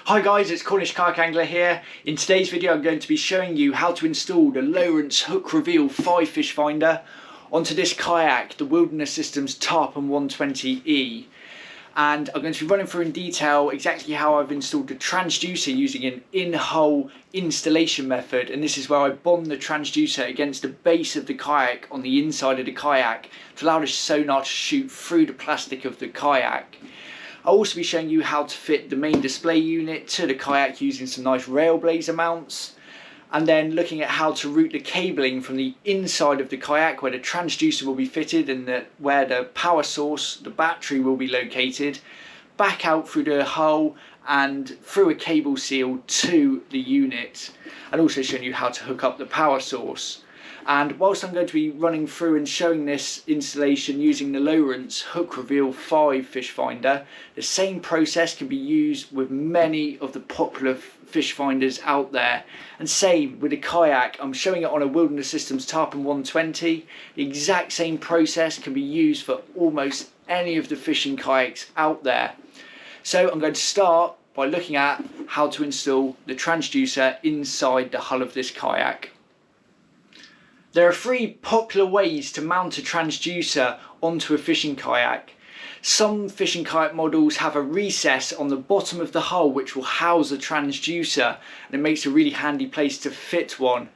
Hi guys, it's Cornish Kayak Angler here. In today's video I'm going to be showing you how to install the Lowrance Hook Reveal 5 fish finder onto this kayak, the Wilderness Systems Tarpon E. And I'm going to be running through in detail exactly how I've installed the transducer using an in-hole installation method. And this is where I bond the transducer against the base of the kayak on the inside of the kayak to allow the sonar to shoot through the plastic of the kayak. I'll also be showing you how to fit the main display unit to the kayak using some nice Railblaza mounts, and then looking at how to route the cabling from the inside of the kayak where the transducer will be fitted and where the power source, the battery, will be located, back out through the hull and through a cable seal to the unit, and also showing you how to hook up the power source. And whilst I'm going to be running through and showing this installation using the Lowrance Hook Reveal 5 fish finder, the same process can be used with many of the popular fish finders out there. And same with the kayak, I'm showing it on a Wilderness Systems Tarpon 120. The exact same process can be used for almost any of the fishing kayaks out there. So I'm going to start by looking at how to install the transducer inside the hull of this kayak. There are three popular ways to mount a transducer onto a fishing kayak. Some fishing kayak models have a recess on the bottom of the hull which will house a transducer, and it makes a really handy place to fit one.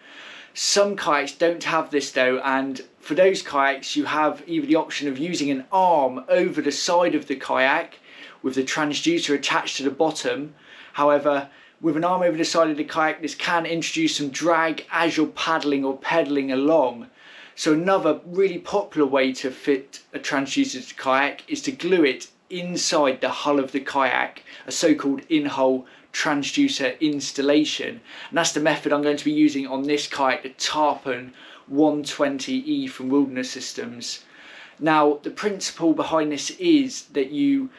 Some kayaks don't have this though, and for those kayaks you have either the option of using an arm over the side of the kayak with the transducer attached to the bottom. However, with an arm over the side of the kayak, this can introduce some drag as you're paddling or pedaling along. So another really popular way to fit a transducer to the kayak is to glue it inside the hull of the kayak, a so-called in-hole transducer installation. And that's the method I'm going to be using on this kayak, the Tarpon 120E from Wilderness Systems. Now, the principle behind this is that you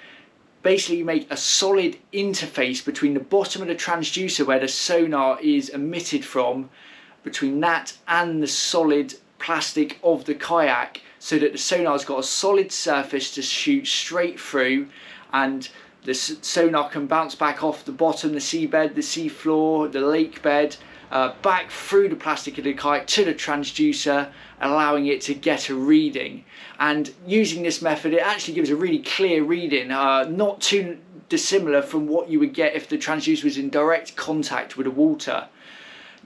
basically make a solid interface between the bottom of the transducer where the sonar is emitted from, between that and the solid plastic of the kayak, so that the sonar's got a solid surface to shoot straight through, and the sonar can bounce back off the bottom, the seabed, the seafloor, the lake bed, back through the plastic of the kayak to the transducer, allowing it to get a reading. And using this method, it actually gives a really clear reading, not too dissimilar from what you would get if the transducer was in direct contact with the water.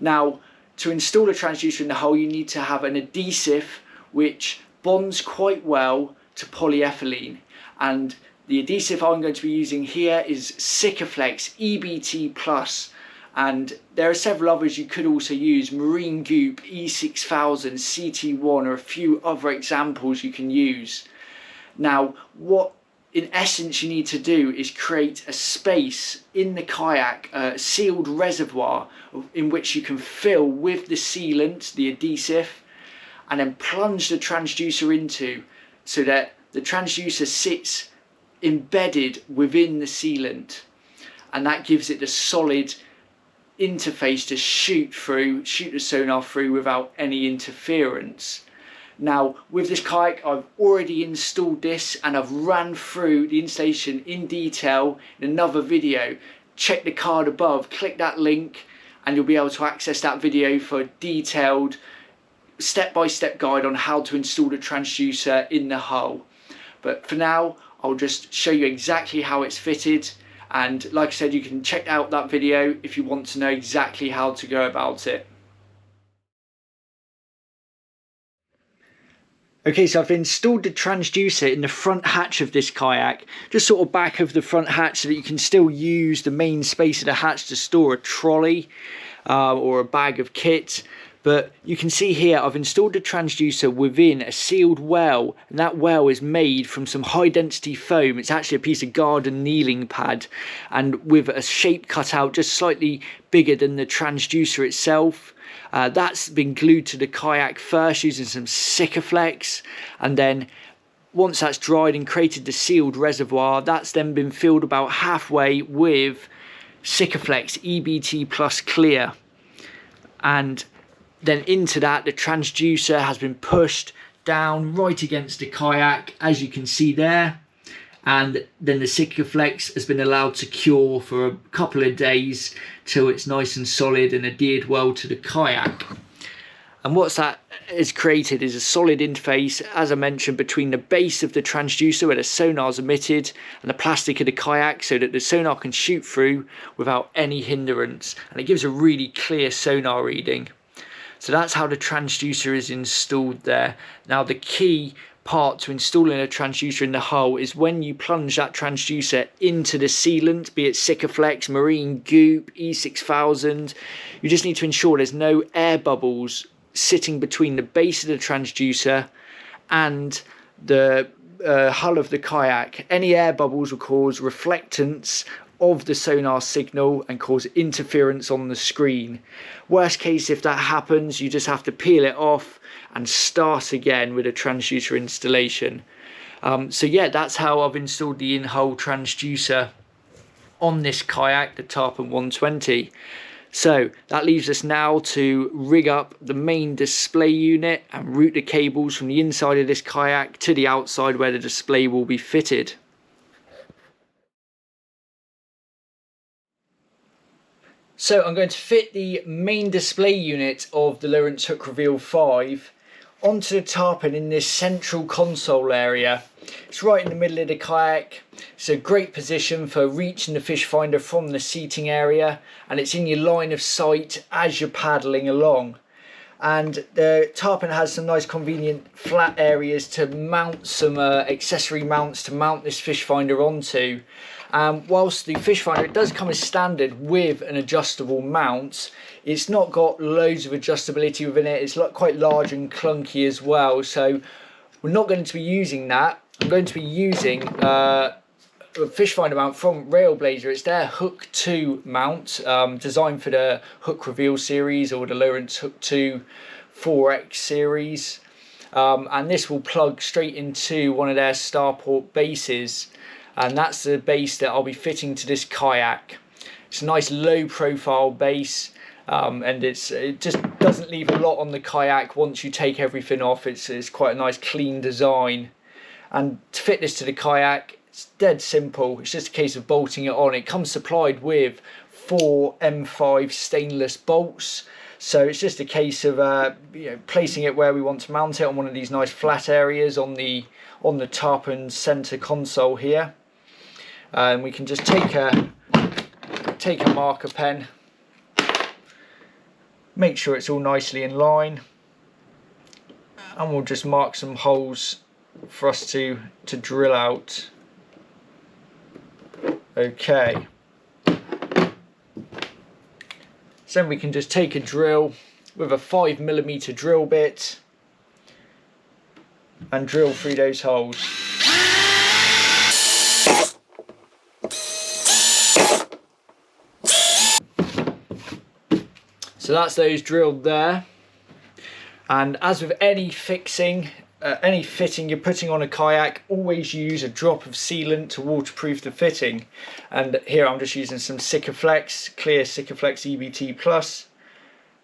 Now, to install a transducer in the hull, you need to have an adhesive which bonds quite well to polyethylene, and the adhesive I'm going to be using here is Sikaflex EBT Plus. And there are several others you could also use, Marine Goop, E6000, CT1, or a few other examples you can use. Now, what in essence you need to do is create a space in the kayak, a sealed reservoir in which you can fill with the sealant, the adhesive, and then plunge the transducer into, so that the transducer sits embedded within the sealant, and that gives it the solid interface to shoot the sonar through without any interference. Now, with this kayak, I've already installed this and I've ran through the installation in detail in another video. Check the card above, click that link, and you'll be able to access that video for a detailed step-by-step guide on how to install the transducer in the hull. But for now, I'll just show you exactly how it's fitted. And like I said, you can check out that video if you want to know exactly how to go about it. Okay, so I've installed the transducer in the front hatch of this kayak, just sort of back of the front hatch, so that you can still use the main space of the hatch to store a trolley or a bag of kit. But you can see here I've installed the transducer within a sealed well, and that well is made from some high density foam. It's actually a piece of garden kneeling pad, and with a shape cut out just slightly bigger than the transducer itself. That's been glued to the kayak first using some Sikaflex, and then once that's dried and created the sealed reservoir, that's then been filled about halfway with Sikaflex EBT Plus Clear. And then into that, the transducer has been pushed down right against the kayak, as you can see there, and then the Sikaflex has been allowed to cure for a couple of days till it's nice and solid and adhered well to the kayak. And what's that has created is a solid interface, as I mentioned, between the base of the transducer where the sonar is emitted and the plastic of the kayak, so that the sonar can shoot through without any hindrance, and it gives a really clear sonar reading. So that's how the transducer is installed there. Now the key part to installing a transducer in the hull is when you plunge that transducer into the sealant, be it Sikaflex, Marine Goop, E6000, you just need to ensure there's no air bubbles sitting between the base of the transducer and the hull of the kayak. Any air bubbles will cause reflectance of the sonar signal and cause interference on the screen. Worst case, if that happens, you just have to peel it off and start again with a transducer installation. So yeah, that's how I've installed the in-hull transducer on this kayak, the Tarpon 120. So that leaves us now to rig up the main display unit and route the cables from the inside of this kayak to the outside where the display will be fitted. So I'm going to fit the main display unit of the Lowrance Hook Reveal 5 onto the tarpon in this central console area. It's right in the middle of the kayak. It's a great position for reaching the fish finder from the seating area, and it's in your line of sight as you're paddling along. And the tarpon has some nice convenient flat areas to mount some accessory mounts to mount this fish finder onto. Whilst the fish finder, it does come as standard with an adjustable mount, it's not got loads of adjustability within it. It's quite large and clunky as well, so we're not going to be using that. I'm going to be using a fish finder mount from Railblaza. It's their Hook 2 mount, designed for the Hook Reveal series or the Lowrance Hook 2 4X series, and this will plug straight into one of their starport bases, and that's the base that I'll be fitting to this kayak. It's a nice low profile base, and it just doesn't leave a lot on the kayak once you take everything off. It's quite a nice clean design. And to fit this to the kayak, it's dead simple. It's just a case of bolting it on. It comes supplied with 4 M5 stainless bolts, so it's just a case of placing it where we want to mount it on one of these nice flat areas on the tarpon center console here. And we can just take a marker pen, make sure it's all nicely in line, and we'll just mark some holes for us to drill out. Okay, so then we can just take a drill with a 5mm drill bit and drill through those holes. So that's those drilled there. And as with any fixing, any fitting you're putting on a kayak, always use a drop of sealant to waterproof the fitting. And here I'm just using some Sikaflex, clear Sikaflex EBT Plus.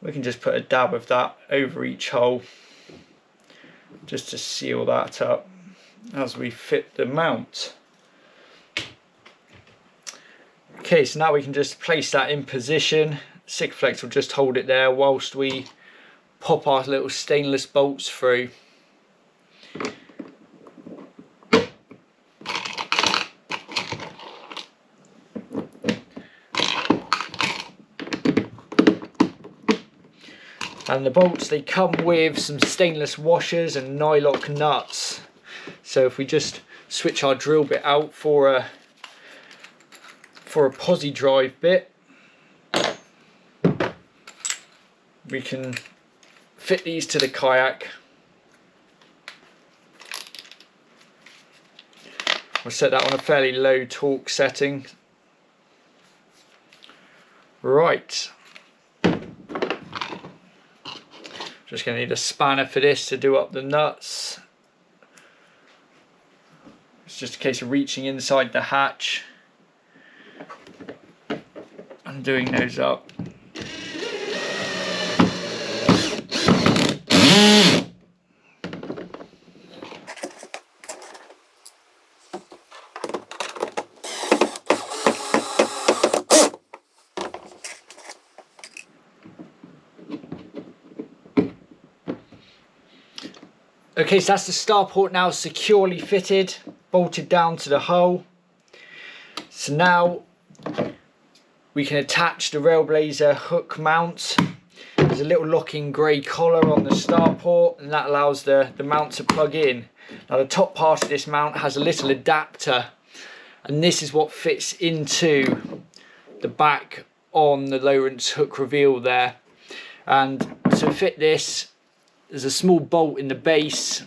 We can just put a dab of that over each hole just to seal that up as we fit the mount. Okay, so now we can just place that in position. Sikaflex will just hold it there whilst we pop our little stainless bolts through. And the bolts, they come with some stainless washers and nylock nuts. So if we just switch our drill bit out for a posi drive bit, we can fit these to the kayak. We'll set that on a fairly low torque setting. Right. Just going to need a spanner for this to do up the nuts. It's just a case of reaching inside the hatch and doing those up. Okay, so that's the starport now securely fitted, bolted down to the hull. So now we can attach the Railblaza hook mount. There's a little locking grey collar on the starport, and that allows the mount to plug in. Now the top part of this mount has a little adapter, and this is what fits into the back on the Lowrance Hook Reveal there. And to fit this, there's a small bolt in the base. You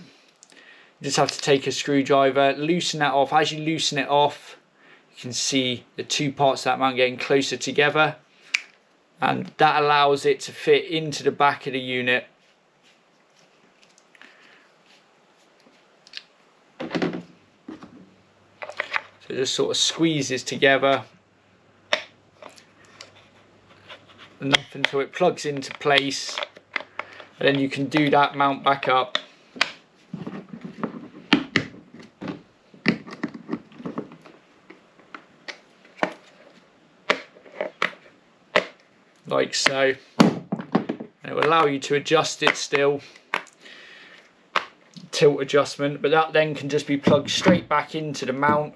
just have to take a screwdriver, loosen that off. As you loosen it off, you can see the two parts of that mount getting closer together, and that allows it to fit into the back of the unit. So it just sort of squeezes together enough until it plugs into place, and then you can do that mount back up. Like so, and it will allow you to adjust it still, tilt adjustment, but that then can just be plugged straight back into the mount.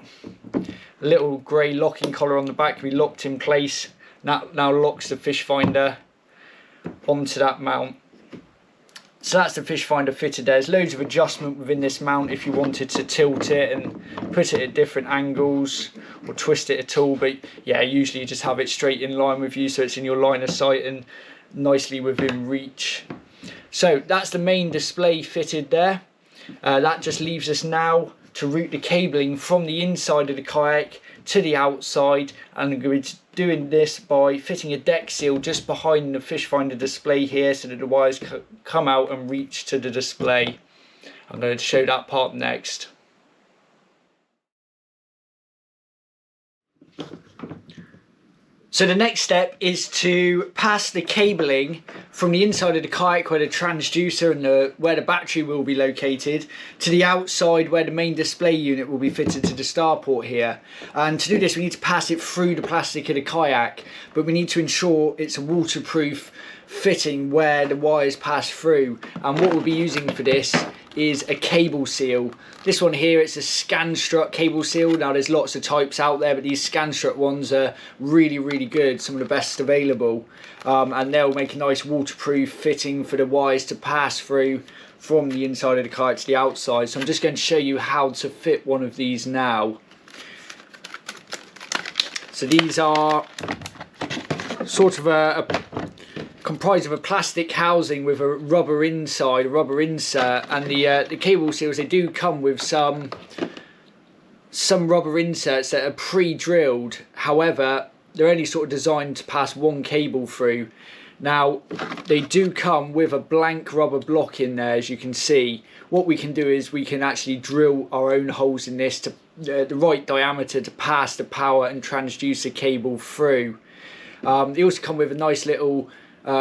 A little grey locking collar on the back can be locked in place, and that now locks the fish finder onto that mount. So that's the fish finder fitted there. There's loads of adjustment within this mount if you wanted to tilt it and put it at different angles or twist it at all, but yeah, usually you just have it straight in line with you so it's in your line of sight and nicely within reach. So that's the main display fitted there. That just leaves us now to route the cabling from the inside of the kayak to the outside, and I'm going to be doing this by fitting a deck seal just behind the fish finder display here so that the wires come out and reach to the display. I'm going to show that part next. So the next step is to pass the cabling from the inside of the kayak where the transducer and where the battery will be located to the outside where the main display unit will be fitted to the starport here. And to do this we need to pass it through the plastic of the kayak, but we need to ensure it's a waterproof fitting where the wires pass through. And what we'll be using for this is a cable seal. This one here, it's a Scanstrut Cable Seal. Now there's lots of types out there, but these Scanstrut ones are really good, some of the best available, and they'll make a nice waterproof fitting for the wires to pass through from the inside of the kayak to the outside. So I'm just going to show you how to fit one of these now. So these are sort of comprised of a plastic housing with a rubber inside, a rubber insert, and the cable seals, they do come with some rubber inserts that are pre-drilled. However, they're only sort of designed to pass one cable through. Now they do come with a blank rubber block in there, as you can see. What we can do is we can actually drill our own holes in this to the right diameter to pass the power and transducer cable through. They also come with a nice little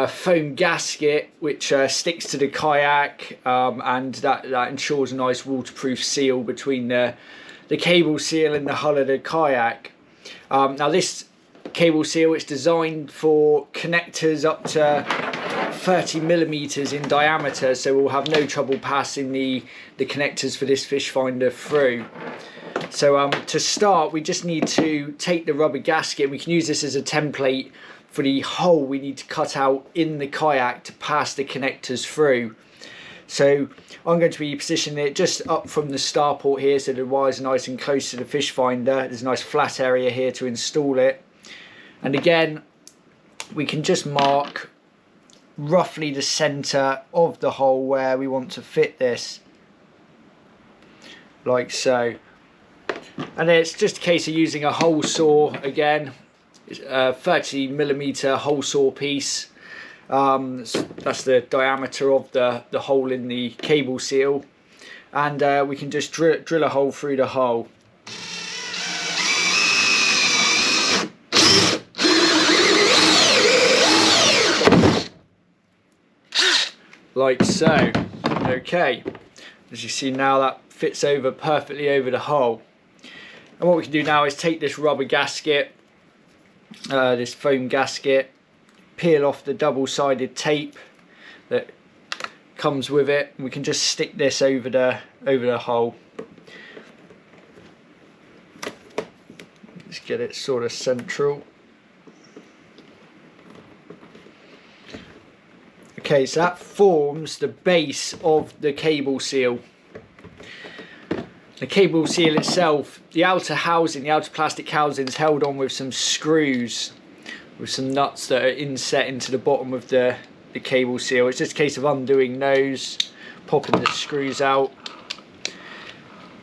foam gasket which sticks to the kayak, and that ensures a nice waterproof seal between the cable seal and the hull of the kayak. Now this cable seal, it's designed for connectors up to 30mm in diameter, so we'll have no trouble passing the connectors for this fish finder through. So to start, we just need to take the rubber gasket. We can use this as a template for the hole we need to cut out in the kayak to pass the connectors through. So I'm going to be positioning it just up from the starport here so the wires are nice and close to the fish finder. There's a nice flat area here to install it. And again, we can just mark roughly the centre of the hole where we want to fit this, like so. And then it's just a case of using a hole saw again. It's a 30mm hole saw piece. That's the diameter of the hole in the cable seal, and we can just drill a hole through the hole. Like so. Okay, as you see now, that fits over perfectly over the hole. And what we can do now is take this rubber gasket, this foam gasket, peel off the double-sided tape that comes with it, and we can just stick this over the hole. Let's get it sort of central. Okay, so that forms the base of the cable seal. The cable seal itself, the outer housing, the outer plastic housing is held on with some screws, with some nuts that are inset into the bottom of the cable seal. It's just a case of undoing those, popping the screws out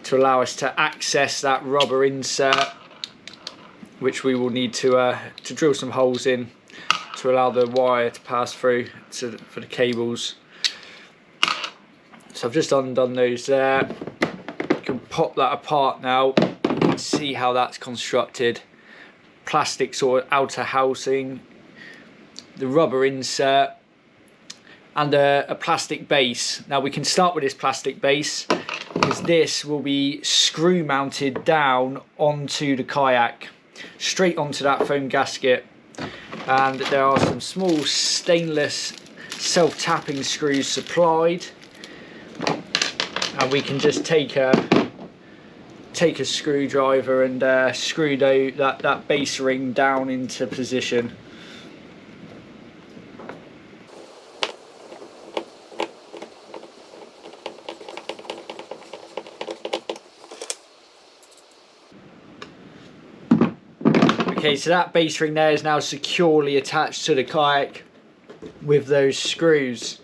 to allow us to access that rubber insert, which we will need to drill some holes in to allow the wire to pass through for the cables. So I've just undone those there. You can pop that apart now. You can see how that's constructed. Plastic sort of outer housing, the rubber insert, and a plastic base. Now we can start with this plastic base, because this will be screw mounted down onto the kayak, straight onto that foam gasket. And there are some small stainless self-tapping screws supplied, and we can just take a screwdriver and screw that base ring down into position. Okay, so that base ring there is now securely attached to the kayak with those screws.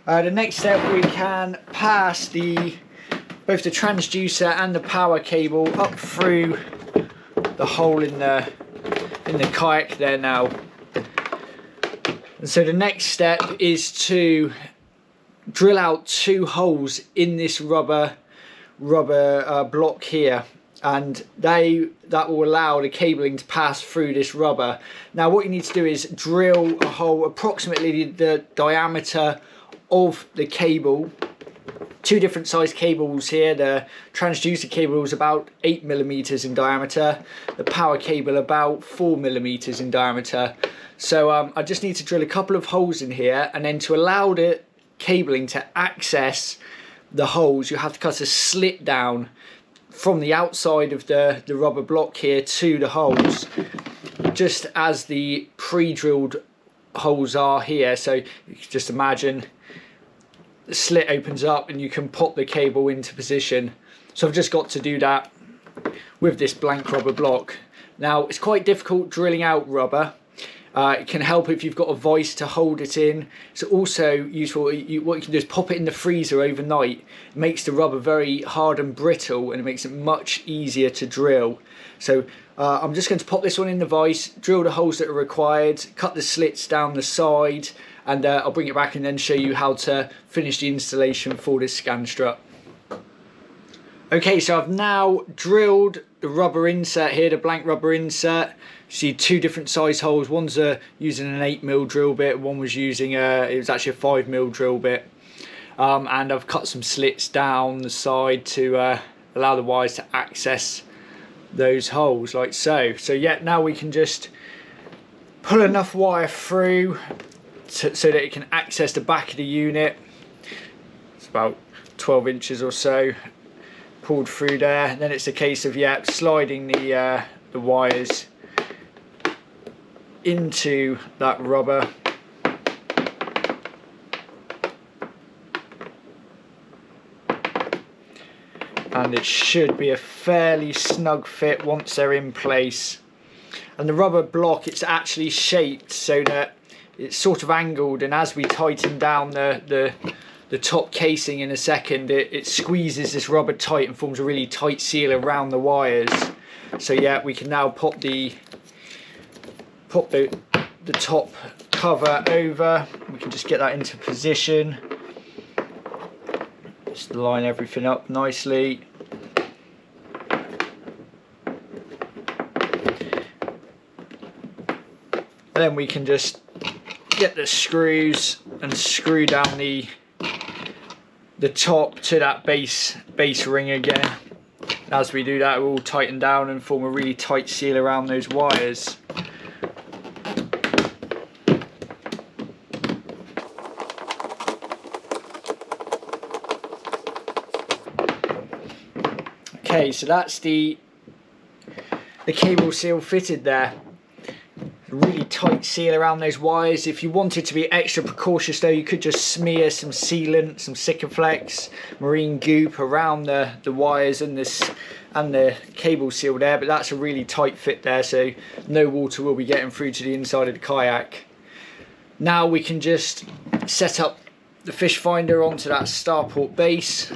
The next step, we can pass both the transducer and the power cable up through the hole in the kayak there now. And so the next step is to drill out 2 holes in this rubber block here, and that will allow the cabling to pass through this rubber. Now what you need to do is drill a hole approximately the diameter of the cable. 2 different size cables here. The transducer cable is about 8mm in diameter, the power cable about 4mm in diameter. So I just need to drill a couple of holes in here, and then to allow the cabling to access the holes, you have to cut a slit down from the outside of the rubber block here to the holes, just as the pre-drilled holes are here. So you can just imagine the slit opens up and you can pop the cable into position. So I've just got to do that with this blank rubber block. Now it's quite difficult drilling out rubber. It can help if you've got a vise to hold it in. It's also useful, what you can do is pop it in the freezer overnight. It makes the rubber very hard and brittle, and it makes it much easier to drill. So I'm just going to pop this one in the vise, drill the holes that are required, cut the slits down the side, and I'll bring it back and then show you how to finish the installation for this Scanstrut. Okay, so I've now drilled the rubber insert here, the blank rubber insert. You see 2 different size holes. One's using an 8mm drill bit, one was using it was actually a 5mm drill bit. And I've cut some slits down the side to allow the wires to access those holes like so. So yeah, now we can just pull enough wire through so that it can access the back of the unit. It's about 12 inches or so pulled through there. Then it's a case of sliding the wires into that rubber. And it should be a fairly snug fit once they're in place. And the rubber block, it's actually shaped so that it's sort of angled, and as we tighten down the top casing in a second, it squeezes this rubber tight and forms a really tight seal around the wires. So yeah, we can now pop the top cover over. We can just get that into position. Just line everything up nicely. And then we can just get the screws and screw down the top to that base ring again. As we do that, it will tighten down and form a really tight seal around those wires. Okay, so that's the cable seal fitted there. A really tight seal around those wires. If you wanted to be extra precautious though, you could just smear some sealant, some Sikaflex, marine goop around the wires and the cable seal there, but that's a really tight fit there, so no water will be getting through to the inside of the kayak. Now we can just set up the fish finder onto that starport base,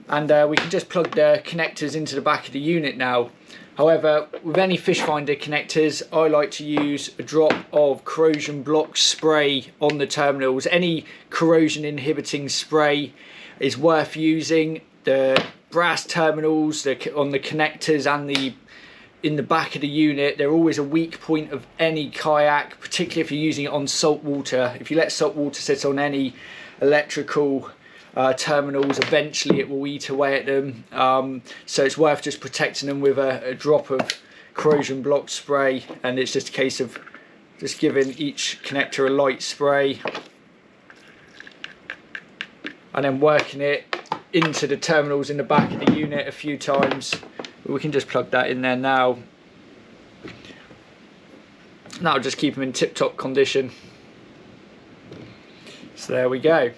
and we can just plug the connectors into the back of the unit now. However, with any fish finder connectors, I like to use a drop of corrosion block spray on the terminals. Any corrosion inhibiting spray is worth using. The brass terminals on the connectors and in the back of the unit, they're always a weak point of any kayak, particularly if you're using it on salt water. If you let salt water sit on any electrical terminals, eventually it will eat away at them, so it's worth just protecting them with a drop of corrosion block spray, and it's just a case of just giving each connector a light spray and then working it into the terminals in the back of the unit a few times. We can just plug that in there now. That'll just keep them in tip-top condition. So there we go.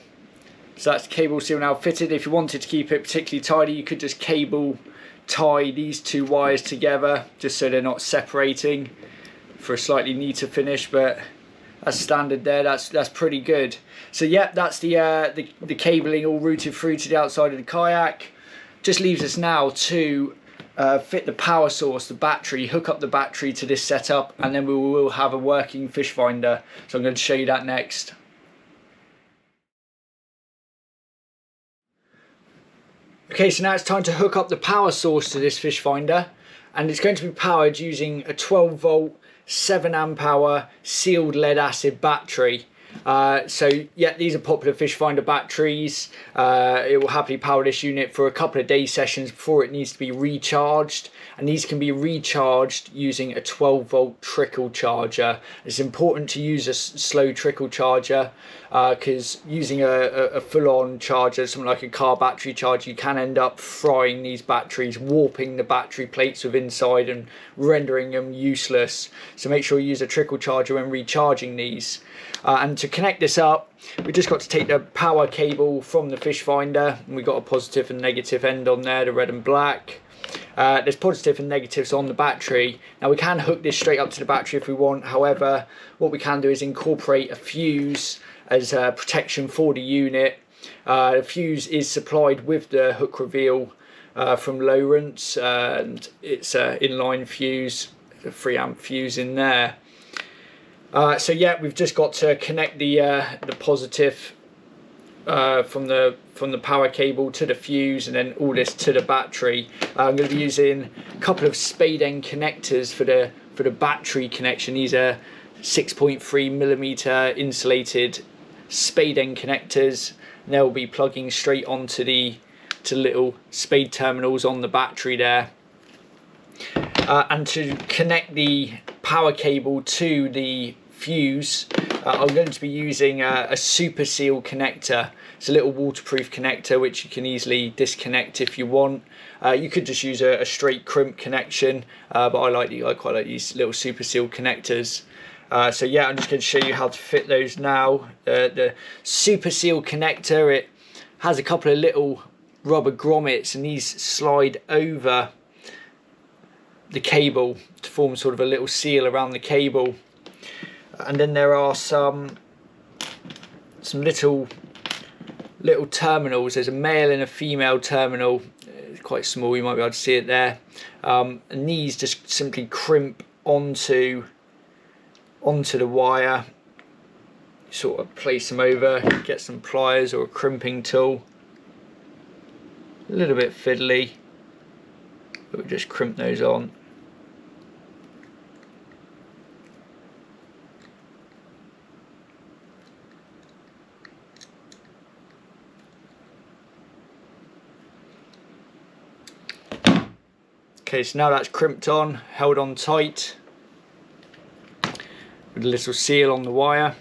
So that's the cable seal now fitted. If you wanted to keep it particularly tidy, you could just cable tie these two wires together just so they're not separating for a slightly neater finish, but as standard there, that's pretty good. So yeah, that's the cabling all routed through to the outside of the kayak. Just leaves us now to fit the power source, the battery, hook up the battery to this setup, and then we will have a working fish finder. So I'm going to show you that next. Okay, so now it's time to hook up the power source to this fish finder, and it's going to be powered using a 12 volt 7 amp hour sealed lead acid battery. So yeah, these are popular fish finder batteries. It will happily power this unit for a couple of day sessions before it needs to be recharged, and these can be recharged using a 12 volt trickle charger. It's important to use a slow trickle charger because using a full-on charger, something like a car battery charger, you can end up frying these batteries, warping the battery plates with inside and rendering them useless. So make sure you use a trickle charger when recharging these. And to connect this up, we just got to take the power cable from the fish finder, and we've got a positive and negative end on there, the red and black. There's positive and negatives on the battery. Now we can hook this straight up to the battery if we want. However, what we can do is incorporate a fuse as protection for the unit. The fuse is supplied with the Hook Reveal from Lowrance, and it's an inline fuse, a 3 amp fuse in there. So yeah, we've just got to connect the positive from the power cable to the fuse, and then all this to the battery. I'm going to be using a couple of spade end connectors for the battery connection. These are 6.3mm insulated spade end connectors, and they'll be plugging straight onto the little spade terminals on the battery there. And to connect the power cable to the fuse, I'm going to be using a Super Seal connector. It's a little waterproof connector which you can easily disconnect if you want. You could just use a straight crimp connection, but I quite like these little Super Seal connectors. So yeah, I'm just going to show you how to fit those now. The Super Seal connector, it has a couple of little rubber grommets, and these slide over the cable to form sort of a little seal around the cable. And then there are some little terminals. There's a male and a female terminal. It's quite small, you might be able to see it there. And these just simply crimp onto the wire. Sort of place them over, get some pliers or a crimping tool. A little bit fiddly, but we'll just crimp those on. Okay, so now that's crimped on, held on tight with a little seal on the wire.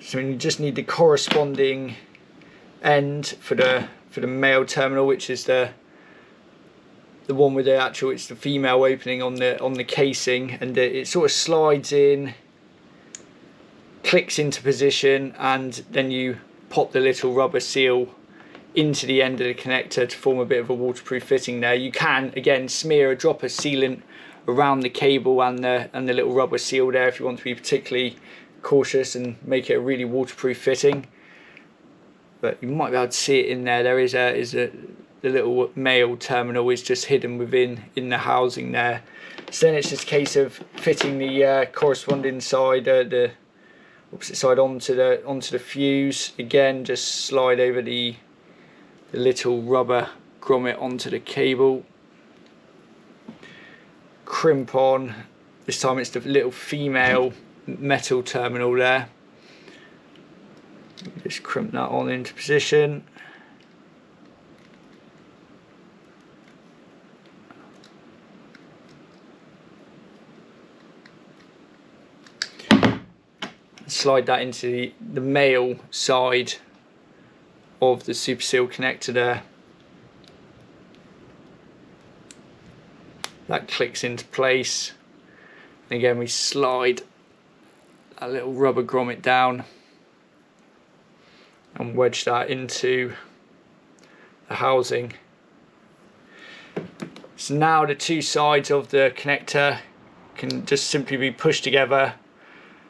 So you just need the corresponding end for the male terminal, which is the one with the actual, it's the female opening on the casing, and it sort of slides in, clicks into position, and then you pop the little rubber seal into the end of the connector to form a bit of a waterproof fitting there. You can again smear a drop of sealant around the cable and the little rubber seal there if you want to be particularly cautious and make it a really waterproof fitting. But you might be able to see it in there. There is the little male terminal is just hidden within the housing there. So then it's just a case of fitting the corresponding side, the opposite side onto the fuse. Again, just slide over the little rubber grommet onto the cable. Crimp on. This time it's the little female metal terminal there. Just crimp that on into position. Slide that into the male side of the super seal connector there. That clicks into place. And again, we slide a little rubber grommet down and wedge that into the housing. So now the two sides of the connector can just simply be pushed together.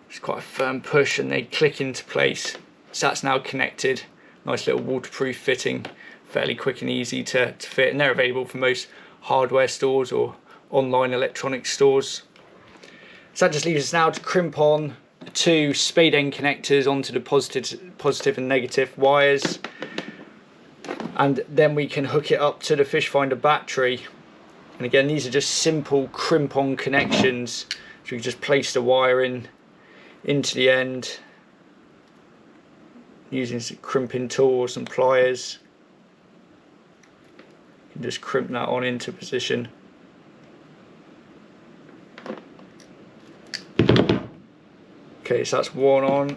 It's quite a firm push and they click into place. So that's now connected. Nice little waterproof fitting, fairly quick and easy to fit, and they're available for most hardware stores or online electronic stores. So that just leaves us now to crimp on the two spade end connectors onto the positive and negative wires, and then we can hook it up to the fish finder battery. And again, these are just simple crimp on connections, so we just place the wire into the end using some crimping tools and pliers. You can just crimp that on into position. Okay, so that's one on.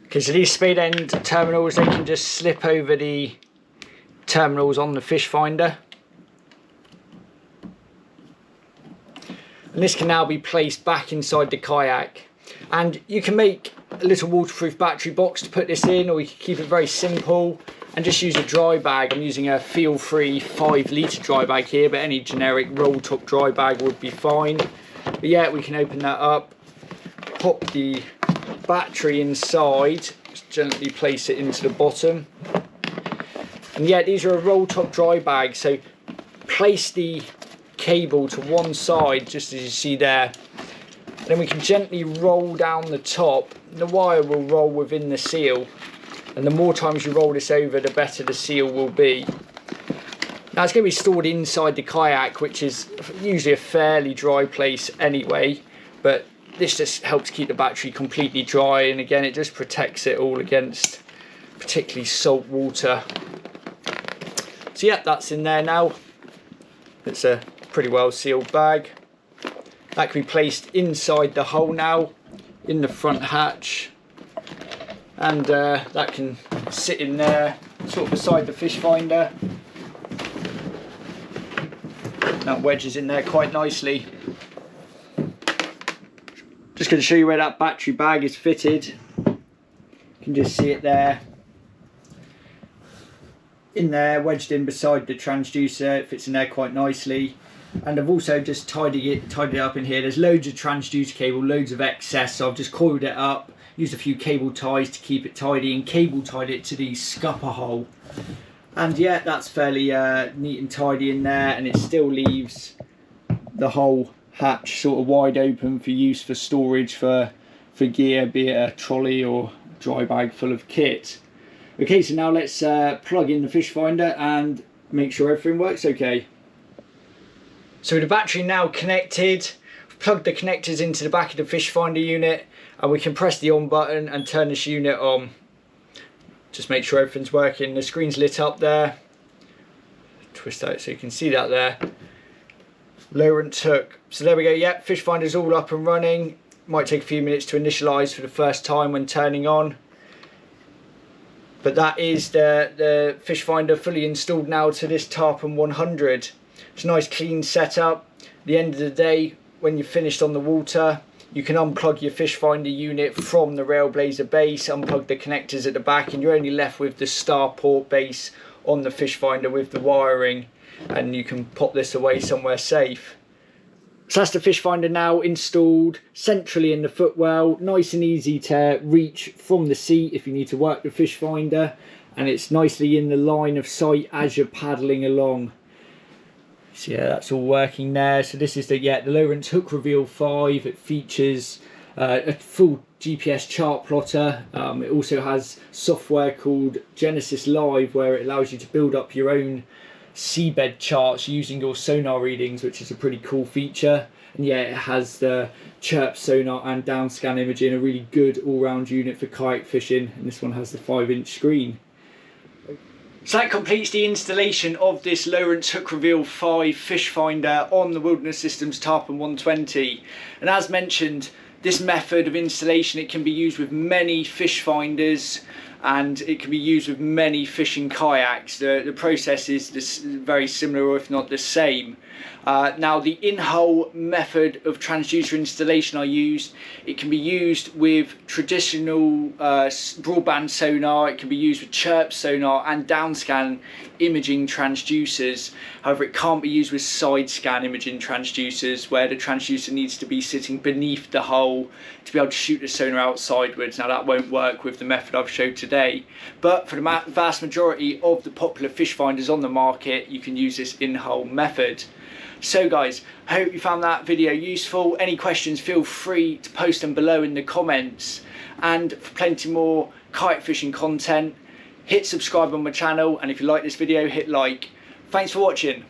Okay, so these spade end terminals, they can just slip over the terminals on the fish finder. And this can now be placed back inside the kayak. And you can make a little waterproof battery box to put this in, or you can keep it very simple and just use a dry bag. I'm using a feel-free 5 litre dry bag here, but any generic roll top dry bag would be fine. But yeah, we can open that up, pop the battery inside, just gently place it into the bottom. And yeah, these are a roll top dry bag, so place the cable to one side just as you see there. Then we can gently roll down the top. The wire will roll within the seal, and the more times you roll this over, the better the seal will be. Now it's going to be stored inside the kayak, which is usually a fairly dry place anyway, but this just helps keep the battery completely dry, and again it just protects it all against particularly salt water. So yeah, that's in there now. It's a pretty well sealed bag. That can be placed inside the hole now in the front hatch, and that can sit in there sort of beside the fish finder. That wedges in there quite nicely. Just going to show you where that battery bag is fitted. You can just see it there. In there, wedged in beside the transducer. It fits in there quite nicely. And I've also just tidied it up in here. There's loads of transducer cable, loads of excess, so I've just coiled it up, used a few cable ties to keep it tidy, and cable tied it to the scupper hole. And yeah, that's fairly neat and tidy in there, and it still leaves the whole hatch sort of wide open for use for storage for gear, be it a trolley or dry bag full of kit. Okay, so now let's plug in the fish finder and make sure everything works okay. So with the battery now connected, we've plugged the connectors into the back of the fish finder unit, and we can press the on button and turn this unit on. Just make sure everything's working. The screen's lit up there. twist out so you can see that there. Lowrance hook. So there we go. Yep, fish finder's all up and running. Might take a few minutes to initialize for the first time when turning on. But that is the fish finder fully installed now to this Tarpon 100. It's a nice clean setup. At the end of the day, when you're finished on the water, you can unplug your fish finder unit from the Railblaza base, unplug the connectors at the back, and you're only left with the starport base on the fish finder with the wiring, and you can pop this away somewhere safe. So that's the fish finder now installed centrally in the footwell, nice and easy to reach from the seat if you need to work the fish finder, and it's nicely in the line of sight as you're paddling along. So yeah, that's all working there. So this is the Lowrance Hook Reveal 5. It features a full GPS chart plotter. It also has software called Genesis Live, where it allows you to build up your own seabed charts using your sonar readings, which is a pretty cool feature. And yeah, it has the chirp sonar and down scan imaging, a really good all-round unit for kayak fishing, and this one has the 5-inch screen. So that completes the installation of this Lowrance Hook Reveal 5 fish finder on the Wilderness Systems Tarpon 120. And as mentioned, this method of installation, it can be used with many fish finders, and it can be used with many fishing kayaks. The process is very similar, or if not the same. Now the in-hull method of transducer installation I used, it can be used with traditional broadband sonar, it can be used with chirp sonar and downscan imaging transducers. However, it can't be used with side scan imaging transducers, where the transducer needs to be sitting beneath the hull to be able to shoot the sonar out sideways. Now that won't work with the method I've showed today, but for the vast majority of the popular fish finders on the market, you can use this in-hull method. So guys, I hope you found that video useful. Any questions, feel free to post them below in the comments. And for plenty more kayak fishing content, hit subscribe on my channel, and if you like this video, hit like. Thanks for watching.